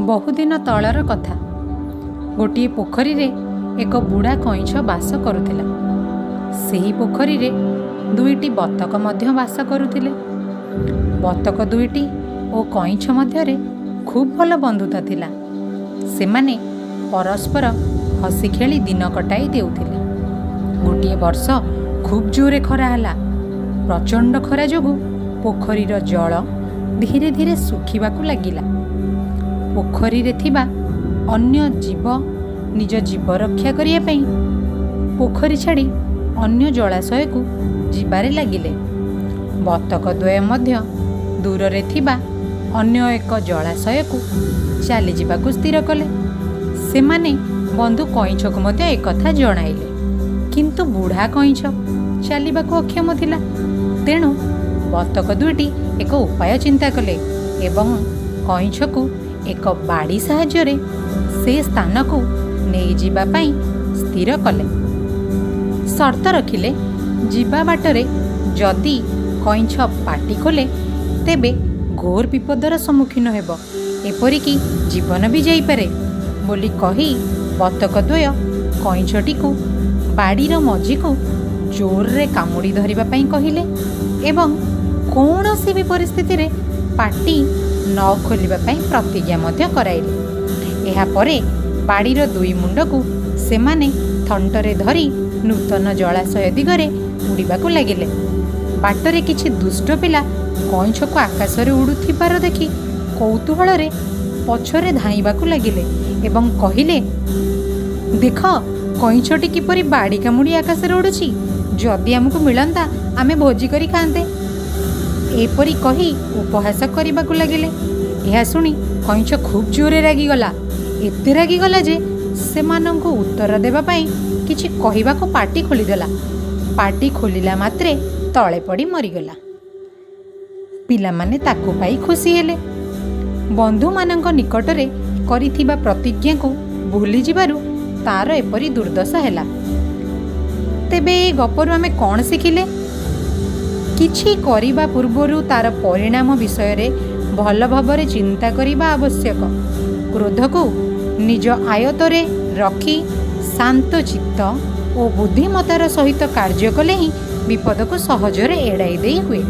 बहुदिन तलर कथा। गोटे पोखरी रे एक बुढ़ा कईछ बास करुथिला। सेही पोखरी रे दुईटी बतक मध्य बास करुथिले। बतक दुईटी ओ कईछ मध्यरे खूब भल बंधुता थिला। सेमाने परस्पर हसी खेली दिन कटाई देउथिले। गोटे वर्ष खूब जोरे खरा ହେଲା। प्रचंड खरा जोगु पोखरीर जल धीरे धीरे सुखिबाकु लागिला। पोखरी रे थिबा अन्य जीव निज जीव रक्षा करिया पई पोखरी छाड़ी अन्य जलाशय को जिबारे लागिले। बतक द्वय मध्य दूर रे थिबा अन्य एक जलाशय को चली जिबाकु स्थिर कले। सेमाने बंधु कईछ को मध्य एक कथा जणाइले, किंतु बुढ़ा कईछ चलिबाकु अक्षम थिला। तेणु बतक दुईटी एक उपाय चिंता कले एवं कईछ को एक बाड़ी साहाय्य रे से स्थान को नहीं जीवा पाई स्थिर कले। शर्त रखिले, जीवा बाटरे जदि कईछ पाटी खोले तेबे घोर विपदर सम्मुखीन हेब, एपरिकी जीवन भी जाइपारे बोली कही बतक द्वय कईछटी को बाड़ीर मझी को जोर रे कामुड़ी धरिबा पाई कहिले एवं कौनसी भी परिस्थिति रे पाटी न खोलिबा पाई प्रतिज्ञा मध्य कराइले। एहा परे बाड़ीर दुई मुंड को सेमाने थंटरे धरी नूतन जलाशय दिगरे उड़ीबाकू लागिले। बाटरे किछि दुष्ट पिला कईछ को आकाश रे उड़ुथिबार देखि कौतूहल रे पछरे धाइबाकू लागिले एवं कहिले, देख कईछटी किपरि बाड़ी कामुड़ी आकाश रे उड़ुछि, जदि आमको मिलंता आमे भोजी करी खांते। एपरी कही उपहास करबाकू लागिले। यह शुणी कईछ खूब जोरे रागिगला। एते रागिगला जे सेमानंकु उत्तर देबा पाई किछि कहिबाकू पाटी खोलिदेला। पाटी खोलिला मात्रे तळे पड़ी मरिगला। पिलामाने ताकू पाई खुशी हेले। बंधु मानंक निकटरे करिथिबा प्रतिज्ञा को भूली जिबारु तार एपरी दुर्दशा हेला। तेबे ए गपरु आमे कोन शिखिले? किछि करिबा पूर्वरु तार परिणाम विषय रे भल भावरे चिंता करिबा आवश्यक। क्रोध को निज आयतरे रखी शांत चित्त और बुद्धिमतार सहित कार्य कले ही विपद को सहजरे एड़ाई दे हुए।